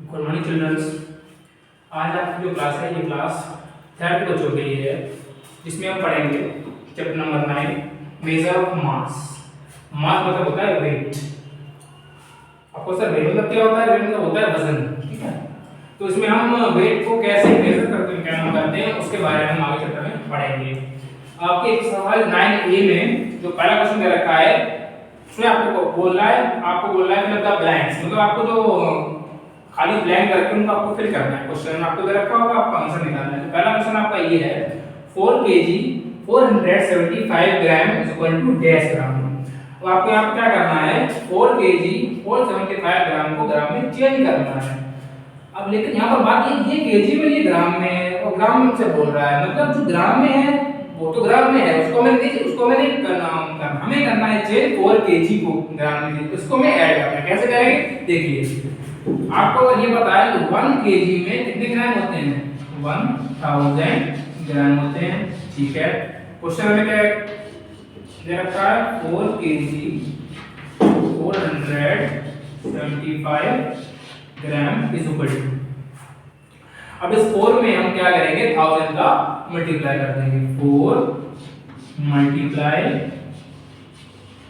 Good morning children's. आज आपकी जो क्लास है ये क्लास थर्ड बच्चों के लिए है, जिसमें हम पढ़ेंगे chapter number 9 measure of mass. Mass मतलब होता है वेट। आपको सर वेट मतलब क्या होता है? वेट मतलब होता है वजन, ठीक है। तो इसमें हम वेट को कैसे मेजर करते हैं, क्या करते हैं, उसके बारे में हम आगे चैप्टर में पढ़ेंगे। आपके एक सवाल 9A में जो पहला क्वेश्चन दे रखा है उसमें आपको बोल रहा है फिल द ब्लैंक्स, मतलब आपको जो खाली ब्लैंक करके उनको आपको फिल करना है। क्वेश्चन आपको दे रखा होगा, आपका आंसर निकालना है। तो पहला क्वेश्चन आपका ये है 4 kg 475 gram is equal to dash gram. तो आपको यहाँ पे क्या करना है, 4 kg 475 ग्राम को ग्राम में चेंज करना है। अब लेकिन यहाँ पर बात ये केजी में, ये ग्राम में है और ग्राम से बोल रहा है, मतलब जो ग्राम में है वो तो ग्राम में है, उसको मैं नहीं करना, हमें करना है चेंज 4 kg को ग्राम में, उसको मैं ऐड करना है। कैसे करेंगे देखिए। आपको ये पता है कि 1 kg में कितने ग्राम होते हैं? 1000 ग्राम होते हैं, ठीक है। क्वेश्चन में क्या दे रखा है? 4 kg 475 gram is equal to, अब इस 4 में हम क्या करेंगे, 1000 का मल्टीप्लाई कर देंगे। 4 मल्टीप्लाई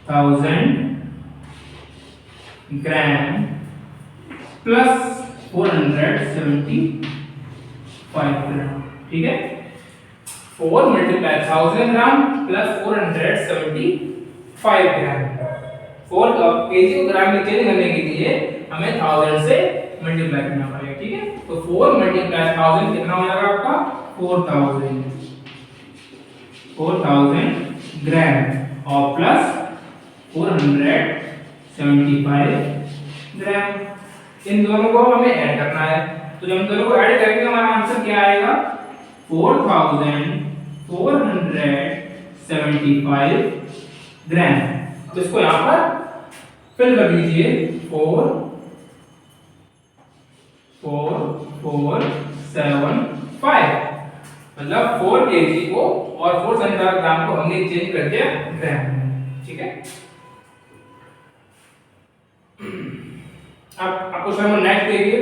1000 ग्राम प्लस 475 ग्राम, ठीक है। 4 मल्टीप्लाई 1000 ग्राम प्लस 475 ग्राम। 4 केजी को ग्राम में चेंज करने के लिए हमें 1000 से मल्टीप्लाई करना पड़ेगा, ठीक है। तो 4 मल्टीप्लाई 1000 कितना हो जाएगा आपका? 4000 ग्राम और प्लस 475 ग्राम। इन दोनों को हमें ऐड करना है। तो जब हम दोनों को ऐड करेंगे हमारा आंसर क्या आएगा? 4475 ग्राम। तो इसको यहां पर फिल कर दीजिए। 4475 मतलब 4 kg को और 475 ग्राम को हमने चेंज कर दिया ग्राम में, ठीक है। अब क्वेश्चन नंबर नेक्स्ट देखिए।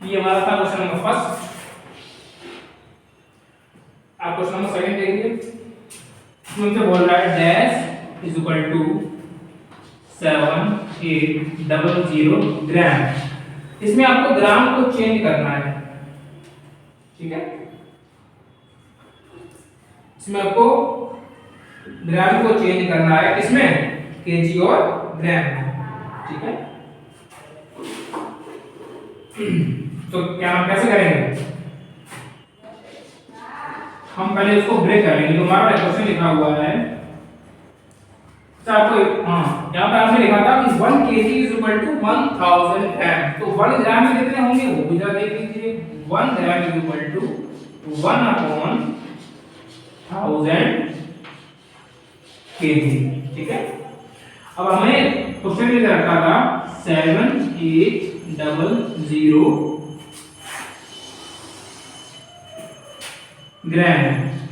ये हमारा था क्वेश्चन नंबर फर्स्ट। आप क्वेश्चन नंबर सेकंड देखिए। इसमें से बोल रहा है डैश इज इक्वल टू 7800 ग्राम। इसमें आपको ग्राम को चेंज करना है, ठीक है। इसमें आपको ग्राम को चेंज करना है, किसमें? केजी और ग्राम में, ठीक है। तो क्या हम कैसे करेंगे? हम पहले इसको ब्रेक करेंगे। जो हमारा क्वेश्चन लिखा हुआ है आपको, यहाँ पे आपने लिखा था कि 1 kg इज इक्वल टू 1000 ग्राम। तो 1 ग्राम में कितने होंगे वो भी जरा देख लीजिए। 1 gram is equal to 1/1000 kg, ठीक है। अब हमें क्वेश्चन में रखा था 7800 ग्राम।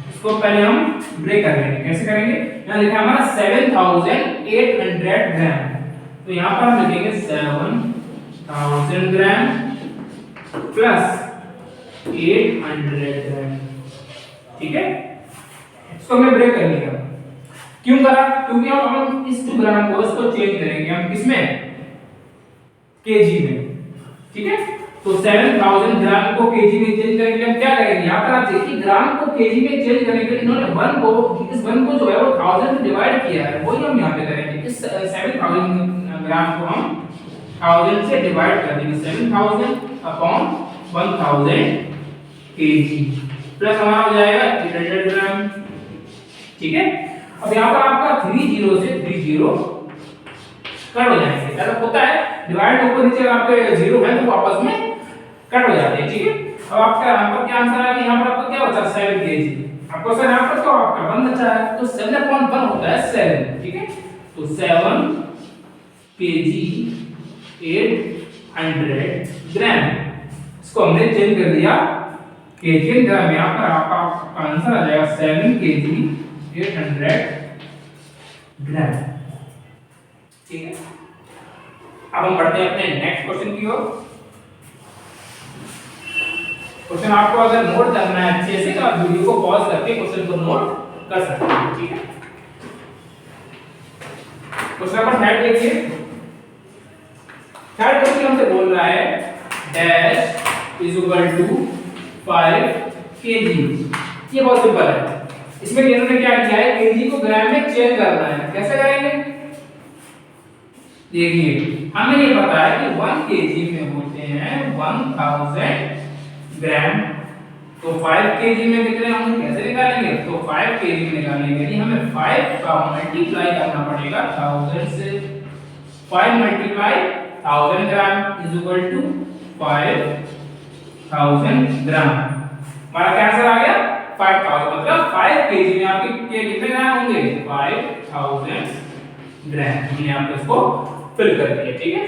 इसको पहले हम ब्रेक कर लेंगे। कैसे करेंगे? यहाँ लिखा हमारा 7800 ग्राम। तो यहाँ पर हम लिखेंगे 7000 ग्राम प्लस 800 ग्राम, ठीक है। इसको हमें ब्रेक कर लिया। क्यों करा? क्योंकि हम इस 2 ग्राम को इसको चेंज करेंगे हम किसमें? केजी में, ठीक है। तो 7000 ग्राम को केजी में चेंज करने के लिए हम क्या करेंगे? यहाँ पर आप देखिए ग्राम को केजी में चेंज करने के लिए इन्होंने 1 को जो है वो 1000 से डिवाइड किया है, वही हम यहाँ पे करेंगे। इस 7000 ग्राम को हम 1000 से डिवाइड कर देंगे। 7000 अपॉन 1000 केजी प्लस हमारा हो जाएगा 800 ग्राम, ठीक है। अब यहाँ पर आपका 30 से 30 कट हो जाएंगे। ऐसा होता है, डिवाइड ऊपर नीचे आपके 0 है तो आपस में कट हो जाते हैं, ठीक है। अब आपका यहाँ पर क्या आंसर आएगा? यहाँ पर आपका क्या बचा? 7 kg। आपको सर यहाँ पर तो आपका 1 बचा है, तो 7/1 होता है 7, ठीक है। तो 7 kg 800 ग्राम। इसको हमने चेंज कर दिया केजी ग्राम। यहाँ पर आपका आंसर आ जाएगा 7 kg 800 ग्राम, ठीक है। अब हम बढ़ते हैं अपने नेक्स्ट क्वेश्चन की ओर। क्वेश्चन आपको अगर नोट करना है अच्छे से तो आप वीडियो को पॉज करके क्वेश्चन को नोट कर सकते हैं, ठीक है। क्वेश्चन नंबर 3 देखिए। थर्ड क्वेश्चन हमसे बोल रहा है dash is equal to 5 kg। ये बहुत सिंपल है। इसमें इन्होंने क्या किया है, kg को ग्राम में चेंज करना है। कैसे करेंगे, देखिए हमें ये पता है कि 1 kg में होते हैं 1000 ग्राम, तो 5 kg में कितने होंगे, कैसे निकालेंगे, तो 5 kg निकालने के लिए हमें 5 का मल्टीप्लाई करना पड़ेगा 1000 से। 5 multiply 1000 gram is equal to 5000 gram. हमारा क्या आंसर आ गया, 5000, मतलब 5 kg में आपके कितने ग्राम होंगे, 5000 ग्राम। हमने यहाँ पे इसको फिल कर दिया, ठीक है।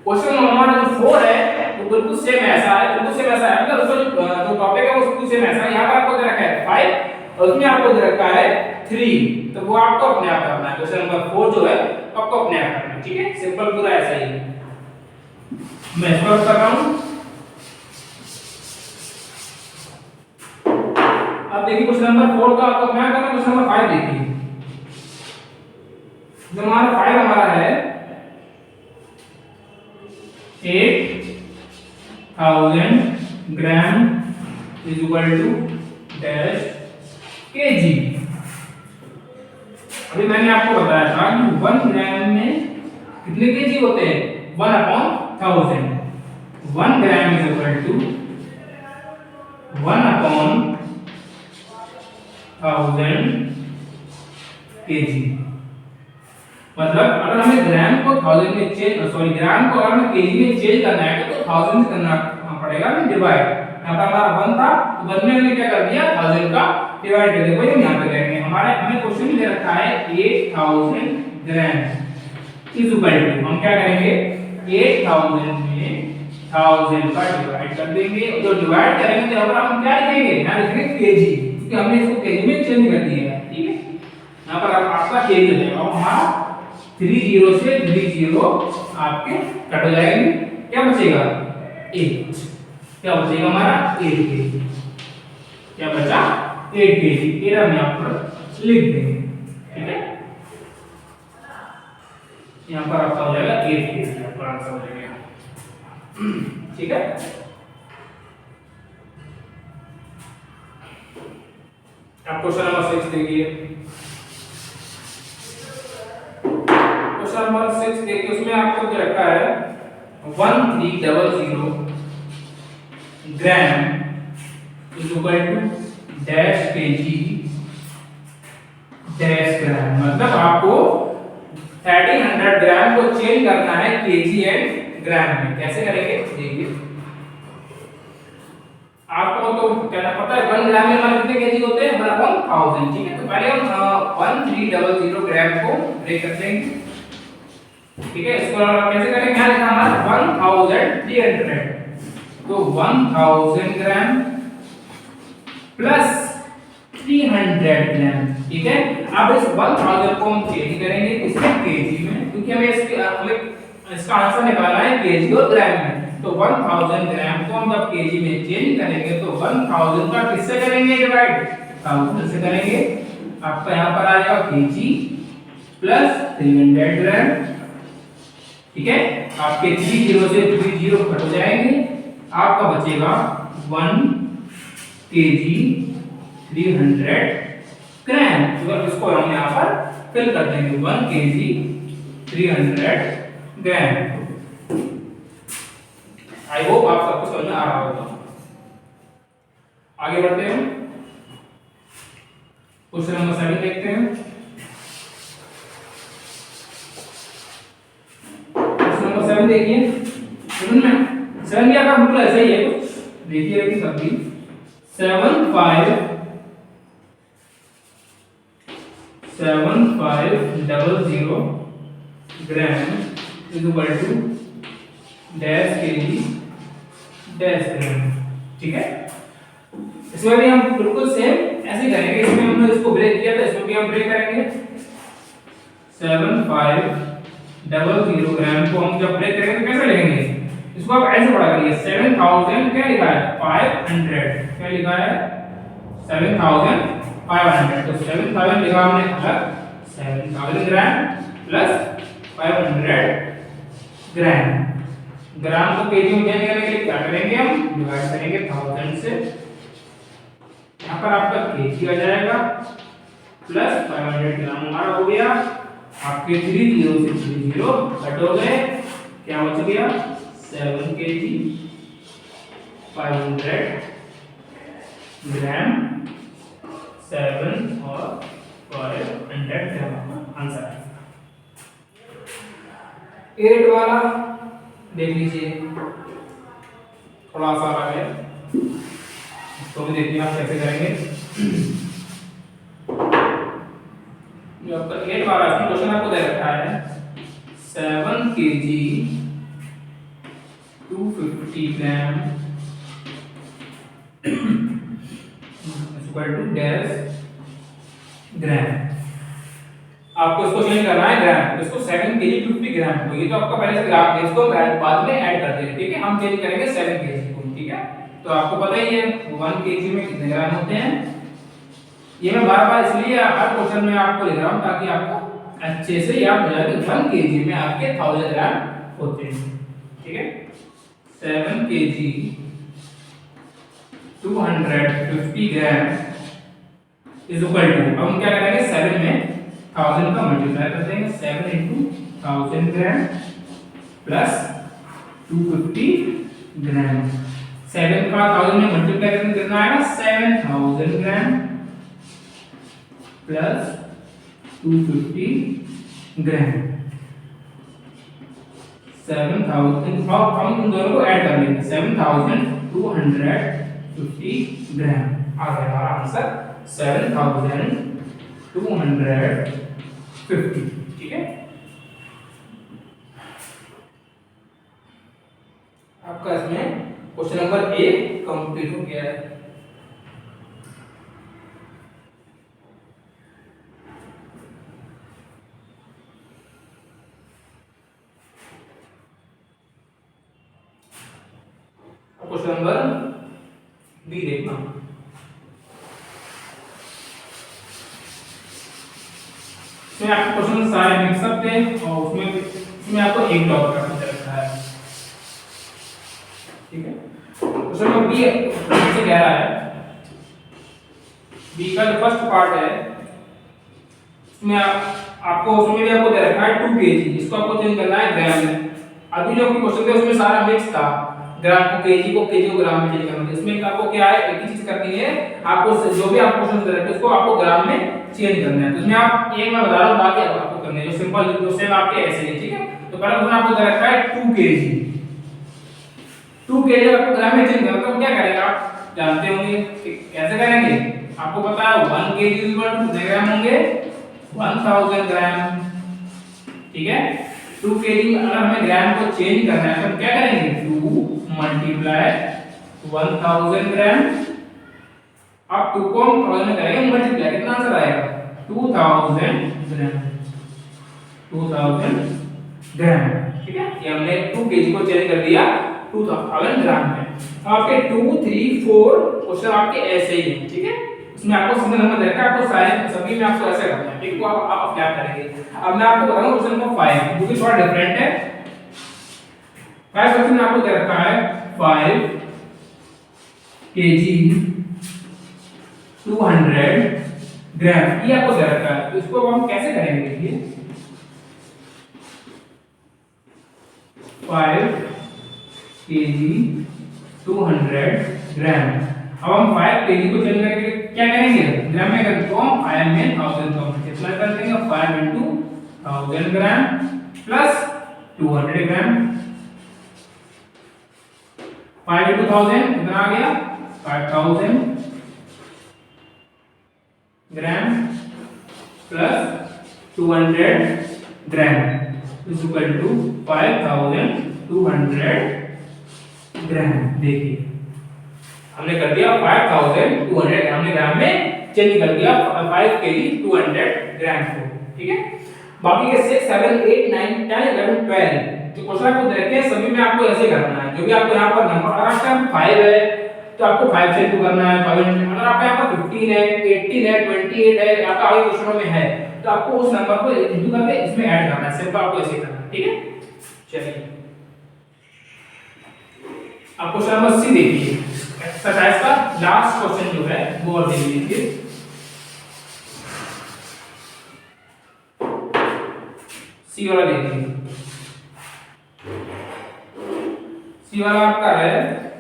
क्वेश्चन हमारा जो 4 है वो बिल्कुल सेम ऐसा है, बिल्कुल सेम ऐसा है, मतलब उसका जो टॉपिक है वो बिल्कुल सेम ऐसा है। यहाँ पर आपको दे रखा है 5 और उसमें आपको दे रखा है 3, तो वो आपको अपने आप करना है। क्वेश्चन नंबर 4 जो है आपको अपने आप करना है, ठीक है। सिंपल पूरा ऐसा ही है। मैं इसको कर रहा हूँ। अब देखिए क्वेश्चन नंबर 4 का आपको क्या करना है, क्वेश्चन नंबर 5 देखिए। जो हमारा 5 हमारा है 8000 gram is equal to dash kg। अभी मैंने आपको बताया था कि 1 ग्राम में कितने kg होते हैं, 1/1000। 1 gram is equal to 1/1000 kg। मतलब अगर हमें ग्राम को 1000 में चेंज, सॉरी ग्राम को अगर हमें केजी में चेंज करना है तो 1000 से करना पड़ेगा, हमें डिवाइड। यहाँ पर हमारा 1 था तो 1 में हमने क्या कर दिया, 1000 का डिवाइड कर दिया। वही हम यहाँ पे करेंगे। हमें क्वेश्चन में दे रखा है 8000 ग्राम इज इक्वल टू, हम क्या करेंगे 8000 में 1000 का डिवाइड कर देंगे। जो डिवाइड करेंगे तो यहाँ पर हम क्या लिखेंगे, यहाँ लिखेंगे केजी, क्योंकि हमने इसको केजी में चेंज कर दिया है, ठीक है। यहाँ पर आपका केजी हो जाएगा, हमारा 30 से 30 आपके कट हो जाएंगे। क्या बचेगा 8, क्या बचेगा हमारा 8 kg। क्या बचा 8 kg। ये हम यहाँ पर लिख देंगे, ठीक है। यहाँ पर आपका हो जाएगा 8 kg, आपका आंसर हो जाएगा, ठीक है। आप क्वेश्चन नंबर 6 देखिए। नंबर 6 देखिए, उसमें आपको क्या रखा है 1300 gram is equal to dash kg dash gram. मतलब आपको 1300 ग्राम को चेंज करना है kg एंड ग्राम में। कैसे करेंगे देखिए, आपको तो क्या पता है 1 ग्राम में हमारे कितने kg होते हैं, 1000, ठीक है। तो पहले हम 1300 ग्राम को ब्रेक कर देंगे, ठीक है। इसको कैसे करेंगे, क्या लिखा हमारा 1300, तो 1000 ग्राम प्लस 300 ग्राम, ठीक है। अब इस 1000 को हम चेंज करेंगे इसमें केजी में, क्योंकि हमें इसका आंसर निकालना है केजी और ग्राम में। तो 1000 ग्राम को हम जब केजी में चेंज करेंगे तो 1000 का किससे करेंगे डिवाइड, 1000 से करेंगे। आपका यहाँ पर आ जाएगा केजी प्लस 300 ग्राम, ठीक है। आपके 30 से 30 कट हो जाएंगे, आपका बचेगा 1 kg 300 ग्राम। तो इसको हम यहाँ पर फिल कर देंगे 1 kg 300 ग्राम। आई होप आप सबको समझ में आ रहा होगा। आगे बढ़ते हैं, क्वेश्चन नंबर 7 देखते हैं। क्वेश्चन नंबर 7 देखिए, समझ में 7 का बिल्कुल ऐसा ही है कुछ, देखिए लेकिन सब भी 7500 gram is equal to dash kg dash gram, ठीक है। इसमें भी हम बिल्कुल सेम ऐसे ही करेंगे। इसमें हमने इसको ब्रेक किया था, इसमें भी हम ब्रेक करेंगे। 7500 00 ग्राम को हम जब ब्रेक करेंगे तो कैसे लिखेंगे? इसको आप ऐसे पढ़ा करिए 7000 क्या लिखा है 500 क्या लिखा है 7500 तो 7000 लिखा हमने अलग 7000 ग्राम प्लस 500 ग्राम ग्राम को केजी में चेंज करने के लिए क्या करेंगे हम डिवाइड करेंगे 1000 से यहाँ पर आपका केजी आ जाएगा प्लस 500 ग्राम हमारा हो गया आपके 30 से 30 कट हो गए क्या बच गया 7 kg 500 ग्राम 7 और 500 ग्राम आंसर है 8 वाला देख लीजिए थोड़ा सा आ गया इसको भी देखिए आप कैसे करेंगे जो आपका 8 वाला इसमें क्वेश्चन आपको दे रखा है 7 kg 250 gram equal to dash gram आपको इसको चेंज करना है ग्राम इसको 7 kg 50 ग्राम तो ये तो आपका पहले से ग्राम है इसको बाद में ऐड कर देंगे ठीक है हम चेंज करेंगे 7 kg को ठीक है तो आपको पता ही है 1 kg में कितने ग्राम होते हैं ये मैं बार-बार इसलिए हर क्वेश्चन में आपको लिख रहा हूं ताकि आपको अच्छे से याद हो जाए कि 1 kg में आपके 1000 ग्राम होते हैं ठीक है 7 kg 250 gram is equal to अब हम क्या करेंगे 7 में 1000 का मल्टीप्लाई कर देंगे 7 into 1000 ग्राम प्लस 250 ग्राम 7 का 1000 में मल्टीप्लाई करके कितना आएगा 7000 ग्राम प्लस 250 ग्राम 7000 अब हम इन दोनों को ऐड कर लेंगे 7250 ग्राम आ गया हमारा आंसर 7250 ठीक है आपका इसमें क्वेश्चन नंबर ए कंप्लीट हो गया है क्वेश्चन नंबर बी देखना इसमें आपके क्वेश्चन सारे मिक्सअप थे और उसमें आपको एक ब्लॉक का आंसर रखा है ठीक है क्वेश्चन नंबर बी से कह रहा है बी का जो फर्स्ट पार्ट है इसमें आपको उसमें भी आपको दे रखा है 2 kg इसको आपको चेंज करना है ग्राम में अभी जो क्वेश्चन थे उसमें सारा मिक्स था ग्राम को केजी को ग्राम में चेंज करना है इसमें आपको क्या है एक ही चीज करनी है आपको जो भी आप क्वेश्चन दे रखे उसको आपको ग्राम में चेंज करना है तो इसमें आप एक मैं बता रहा हूं बाकी आपको करने हैं जो सिंपल जो सेम आपके ऐसे ही ठीक है तो पहले उसमें आपको दे रखा है 2 kg 2 kg आपको ग्राम में चेंज करना तो क्या करेंगे आप जानते होंगे कैसे करेंगे आपको पता है 1 kg कितने ग्राम होंगे 1000 ग्राम ठीक है 2 kg में अगर हमें ग्राम को चेंज करना है तो क्या करेंगे 2 मल्टीप्लाई 1000 ग्राम अब 2 को हम 1000 में करेंगे मल्टीप्लाई कितना आंसर आएगा 2000 ग्राम 2000 ग्राम ठीक है ये हमने 2 kg को चेंज कर दिया 2000 ग्राम में आपके 2 3 4 क्वेश्चन आपके ऐसे ही हैं ठीक है इसमें आपको सिंगल नंबर देखा आपको सारे सभी में आपको ऐसे करना है ठीक है आप क्या करेंगे अब मैं आपको बताऊंगा क्वेश्चन नंबर 5 जो कि थोड़ा डिफरेंट है 5 क्वेश्चन में आपको दे रखा है 5 kg 200 ग्राम ये आपको दे रखा है तो इसको हम कैसे करेंगे देखिए 5 kg 200 ग्राम अब हम 5 kg को चेंज करके क्या करेंगे ग्राम में करके तो 5 में 1000 को कितना कर देंगे 5 into 1000 gram plus 200 gram 5 into 1000 कितना आ गया 5000 gram plus 200 gram is equal to 5200 gram देखिए हमने कर दिया 5200 हमने ग्राम में चेंज कर दिया 5 kg 200 ग्राम को ठीक है बाकी के 6 7 8 9 10 11 12 जो क्वेश्चन आपको दे रखे हैं सभी में आपको ऐसे करना है। जो भी आपको यहाँ पर नंबर अगर आपका 5 है तो आपको 5 से इंटू करना है 5 अगर आपका यहाँ पर 15 है 18 है 28 है आपका आगे क्वेश्चनों में है तो आपको उस नंबर को इंटू करके इसमें ऐड करना है। सिंपल आपको ऐसे करना है। ठीक है, चलिए आप क्वेश्चन नंबर सी देखिए। एक्सरसाइज का लास्ट क्वेश्चन जो है वो और देख लीजिए। सी वाला देखिए। सी वाला आपका है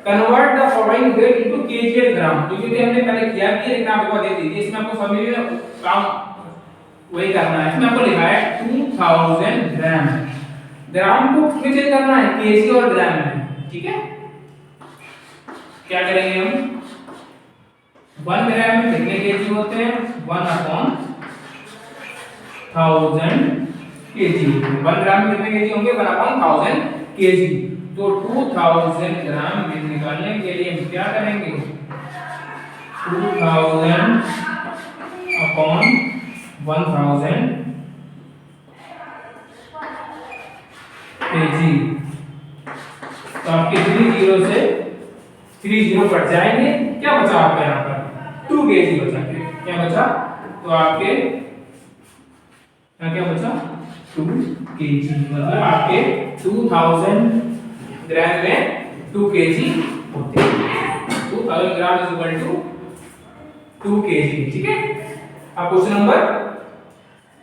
convert the following weight into kg and gram. तो क्योंकि हमने पहले किया भी लेकिन आपको दे दी थी इसमें आपको सभी में काम वही करना है। इसमें आपको लिखा है 2000 ग्राम। ग्राम को किसमें चेंज करना है केजी और ग्राम में। ठीक है, क्या करेंगे हम 1 ग्राम में कितने केजी होते हैं 1/1000 केजी। 1 ग्राम में कितने केजी होंगे 1/1000 केजी। तो 2000 ग्राम में निकालने के लिए हम क्या करेंगे 2000 अपॉन 1000 केजी। तो आपके 3 जीरो से 3 जीरो कट जाएंगे। क्या बचा आपका यहाँ पर 2 केजी बचा। क्या बचा तो आपके यहाँ क्या बचा 2 केजी। मतलब आपके 2000 ग्राम में 2 केजी होते हैं। 2000 gram is equal to 2 kg. ठीक है, अब क्वेश्चन नंबर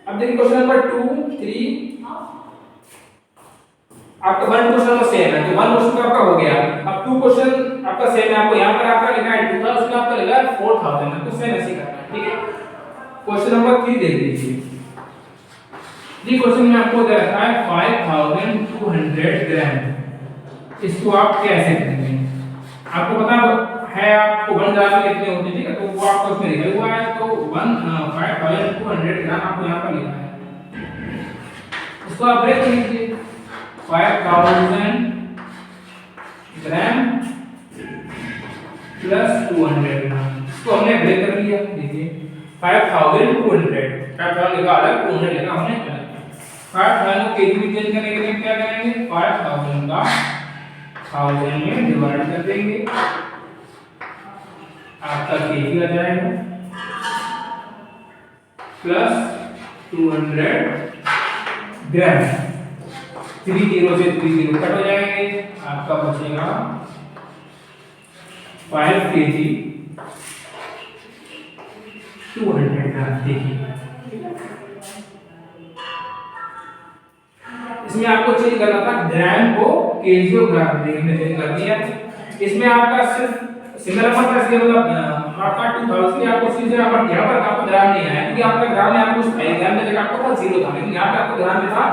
अब देखिए क्वेश्चन नंबर 2 3 आपका 1 क्वेश्चन नंबर सेम है। तो 1 क्वेश्चन आपका हो गया। अब 2 क्वेश्चन आपका सेम है। आपको यहाँ पर आपका लिखा है 2000 उसमें आपका लिखा है 4000 है। तो सेम ऐसे करना है। ठीक है, क्वेश्चन नंबर 3 देख लीजिए। जी क्वेश्चन में आपको दे रखा है 5200 ग्राम। इसको आप कैसे करेंगे आपको पता है आपको 1 ग्राम में कितने होते हैं। ठीक है, तो वो आपको उसमें लिखा हुआ है। तो 5200 ग्राम आपको यहाँ पर लिखा है। इसको आप ब्रेक कर लीजिए 5000 ग्राम प्लस 200 ग्राम। इसको हमने ब्रेक कर लिया। देखिए 5200 लिखा अलग 200 लिखा हमने अलग। 5000 को केजी में चेंज करने के लिए क्या करेंगे 5000 का 1000 में डिवाइड कर देंगे आपका केजी आ जाएगा प्लस 200 ग्राम। 3 जीरो से 3 जीरो कट हो जाएंगे। आपका बचेगा 5 केजी 200 ग्राम। देखिए इसमें आपको चेंज करना था ग्राम को केजी और ग्राम में चेंज कर दिया। इसमें आपका सिर्फ सिंगल नंबर का इसलिए मतलब आपका 2000 की आपको सीधे यहाँ पर आपको ग्राम नहीं आया क्योंकि आपका ग्राम में आपको ग्राम में जगह आपको था 0 था लेकिन यहाँ पे आपको ग्राम में था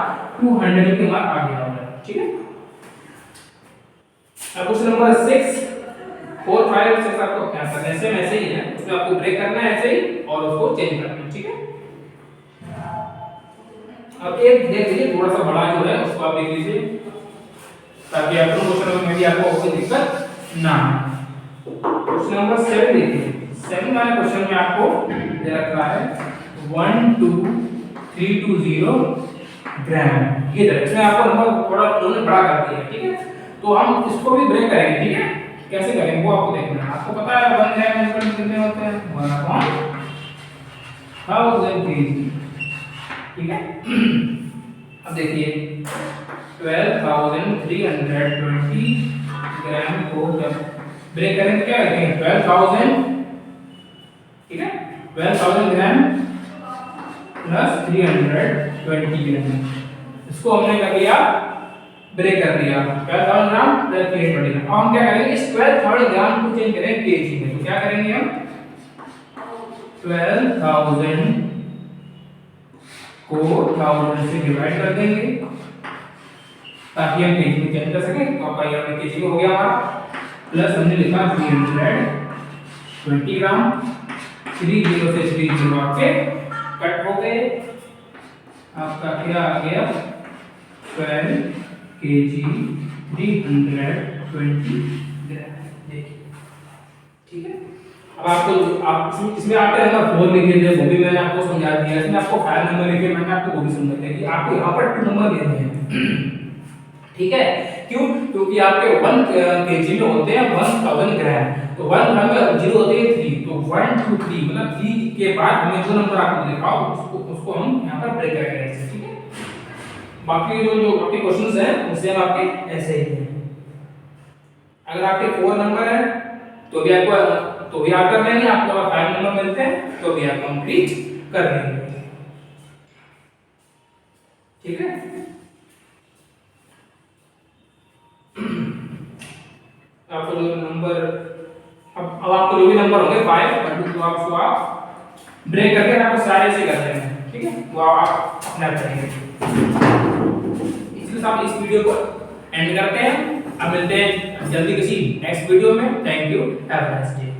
200 के मार्क आ गया होगा। ठीक है, अब क्वेश्चन नंबर 6 4 5 6 आपको क्या करना है सेम ऐसे ही है। उसमें आपको ब्रेक करना है ऐसे ही और उसको चेंज करना है। ठीक है, अब एक देख लीजिए थोड़ा सा बड़ा जो है उसको आप देख लीजिए ताकि आपको क्वेश्चन में भी आपको कोई दिक्कत ना हो। क्वेश्चन नंबर 7 देखिए। 7 वाले क्वेश्चन में आपको दे रखा है 12320 ग्राम। ये देखिए इसमें आपको नंबर थोड़ा उन्होंने बड़ा कर दिया। ठीक है, तो हम इसको भी ब्रेक करेंगे। ठीक है, कैसे करेंगे वो आपको देखना है। आपको पता है 1 ग्राम में कितने होते हैं 1/1000 केजी। ठीक है, अब देखिए 12320 ग्राम को जब ब्रेक करेंगे क्या लिखेंगे 12000। ठीक है, 12000 ग्राम प्लस 320 ग्राम। इसको हमने कर लिया ब्रेक कर दिया 12000 ग्राम प्लस 320 ग्राम। अब हम क्या करेंगे इस 12000 ग्राम को चेंज करेंगे केजी में। तो क्या करेंगे हम 12000 को 1000 से डिवाइड कर देंगे ताकि हम केजी में चेंज कर सकें। तो आपका यहाँ पे केजी हो गया हमारा प्लस हमने लिखा 320 ग्राम। 3 जीरो से 3 जीरो आपके कट हो गए। आपका क्या आ गया 12 केजी 320 ग्राम। देखिए ठीक है, अब आपको आप इसमें आपके नंबर 4 लिखे थे, वो भी मैंने आपको समझा दिया। इसमें आपको 5 नंबर लिखे, मैंने आपको वो भी समझा दिया कि आपको यहाँ पर 2 नंबर लेने हैं। ठीक है, क्यों? क्योंकि आपके 1 केजी में होते हैं 1000 ग्राम, तो 1 ग्राम में 0 होते हैं 3, तो 1 2 3 मतलब 3 के बाद हमें जो नंबर आपको लिखा हो उसको हम यहाँ पर ब्रेक करेंगे ऐसे। ठीक है, बाकी जो आपके क्वेश्चंस हैं उससे हम आपके ऐसे ही हैं। अगर आपके 4 नंबर है तो भी आप कर लेंगे, आपको अगर 5 नंबर मिलते हैं तो भी आप कंप्लीट कर लेंगे। ठीक है, आपको जो नंबर अब आपको जो भी नंबर होंगे 5 बट तो आप ब्रेक करके आपको सारे से कर लेंगे। ठीक है, वो आप अपना करेंगे। इसलिए आप इस वीडियो को एंड करते हैं। अब मिलते हैं जल्दी किसी नेक्स्ट वीडियो में। Thank you, have a nice day.